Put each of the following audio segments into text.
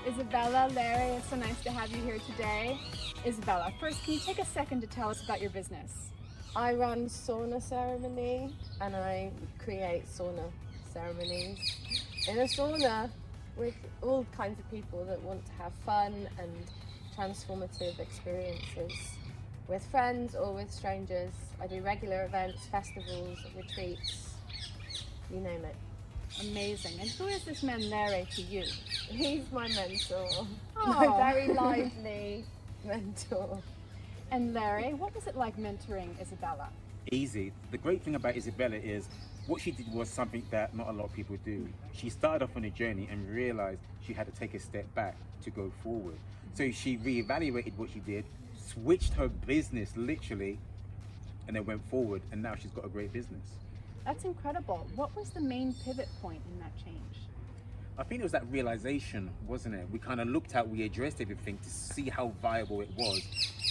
Isabella, Lere, it's so nice to have you here today. Isabella, first, can you take a second to tell us about your business? I run sauna ceremony and I create sauna ceremonies in a sauna with all kinds of people that want to have fun and transformative experiences with friends or with strangers. I do regular events, festivals, retreats, you name it. Amazing. And who is this man Lere to you? He's my mentor, Oh. my very lively mentor. And Lere, what was it like mentoring Isabella? Easy. The great thing about Isabella is what she did was something that not a lot of people do. She started off on a journey and realized she had to take a step back to go forward. So she reevaluated what she did, switched her business literally, and then went forward, and now she's got a great business. That's incredible. What was the main pivot point in that change? I think it was that realization, wasn't it? We kind of looked at, we addressed everything to see how viable it was,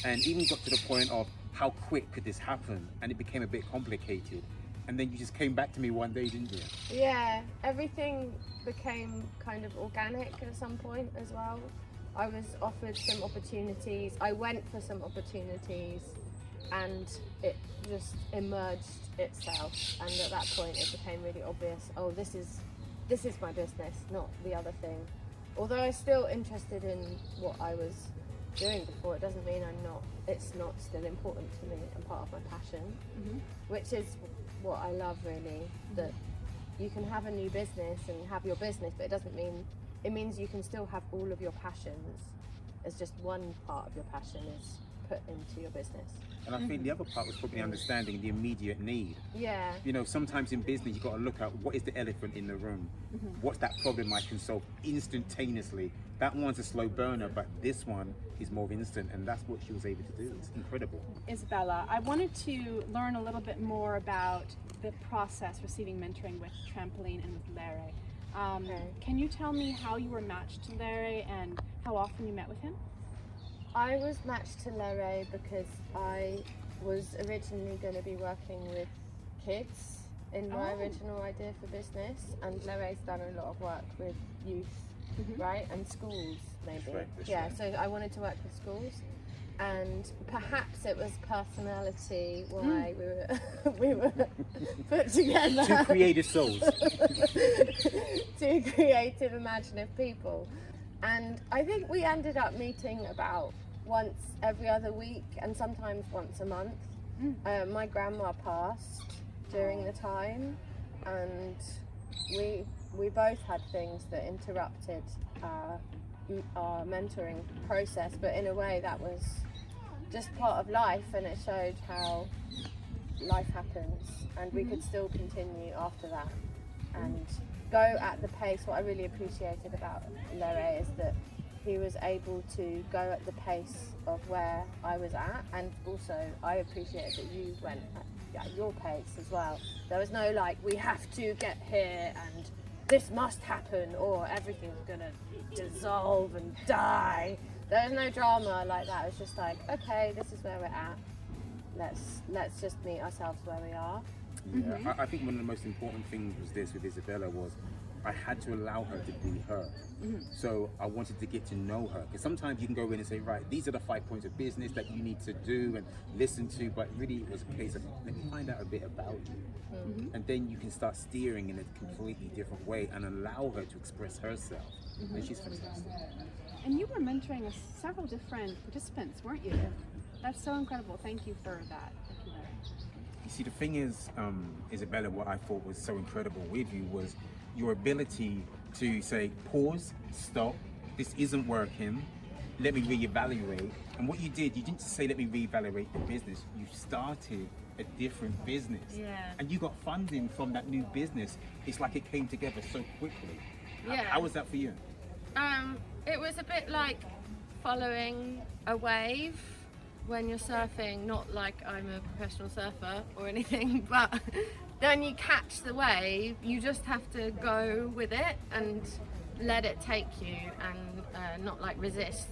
and even got to the point of how quick could this happen, and it became a bit complicated. And then you just came back to me one day, didn't you? Yeah, everything became kind of organic at some point as well. I was offered some opportunities, I went for some opportunities, and it just emerged itself. And at that point it became really obvious, oh, this is my business, not the other thing. Although I'm still interested in what I was doing before, it doesn't mean it's not still important to me and part of my passion, which is what I love really, that you can have a new business and have your business, but it means you can still have all of your passions as just one part of your passion is put into your business. And I think the other part was probably understanding the immediate need. Yeah. You know, sometimes in business you've got to look at what is the elephant in the room. What's that problem I can solve instantaneously? That one's a slow burner, but this one is more instant, and that's what she was able to do. It's incredible. Isabella, I wanted to learn a little bit more about the process receiving mentoring with Trampoline and with Lere. Can you tell me how you were matched to Lere and how often you met with him? I was matched to Lere because I was originally going to be working with kids in my original idea for business, and Lere's done a lot of work with youth, right, and schools maybe. That's yeah, right. so I wanted to work with schools, and perhaps it was personality why we were put together. Two creative souls. Two creative, imaginative people. And I think we ended up meeting about once every other week and sometimes once a month. My grandma passed during the time, and we both had things that interrupted our mentoring process, but in a way that was just part of life, and it showed how life happens, and we could still continue after that and go at the pace. What I really appreciated about Lere is that he was able to go at the pace of where I was at, and also I appreciate that you went at your pace as well. There was no like, we have to get here and this must happen or everything's gonna dissolve and die. There was no drama like that. It was just like, okay, this is where we're at. Let's just meet ourselves where we are. Yeah, I think one of the most important things was this with Isabella was I had to allow her to be her. So I wanted to get to know her, because sometimes you can go in and say, right, these are the 5 points of business that you need to do and listen to, but really it was a case of, let me find out a bit about you. And then you can start steering in a completely different way and allow her to express herself. And she's fantastic. And you were mentoring several different participants, weren't you? That's so incredible. Thank you for that. Thank you, Lere. You see, the thing is, Isabella, what I thought was so incredible with you was your ability to say, pause, stop, this isn't working, let me reevaluate. And what you did, you didn't just say, let me reevaluate the business, you started a different business. Yeah. And you got funding from that new business. It's like it came together so quickly. Yeah. How was that for you? It was a bit like following a wave when you're surfing, not like I'm a professional surfer or anything, but when you catch the wave, you just have to go with it and let it take you and not like resist.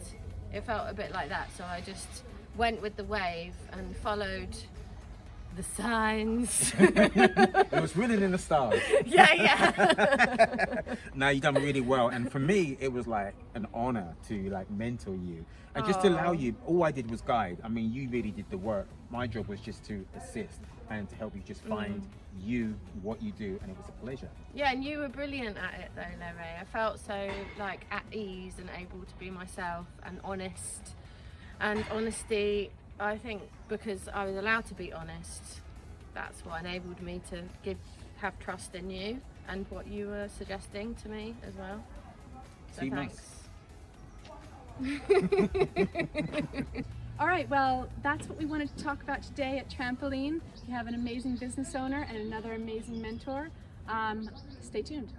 It felt a bit like that, so I just went with the wave and followed the signs. It was written in the stars. yeah. Now you've done really well, and for me it was like an honor to like mentor you and just to allow you. All I did was guide. I mean, you really did the work. My job was just to assist and to help you just find you, what you do, and it was a pleasure. Yeah, and you were brilliant at it though, Lere. I felt so like at ease and able to be myself and honest. And honesty, I think, because I was allowed to be honest, that's what enabled me to have trust in you and what you were suggesting to me as well. So 2 thanks. months. All right, well, that's what we wanted to talk about today at Trampoline. We have an amazing business owner and another amazing mentor. Stay tuned.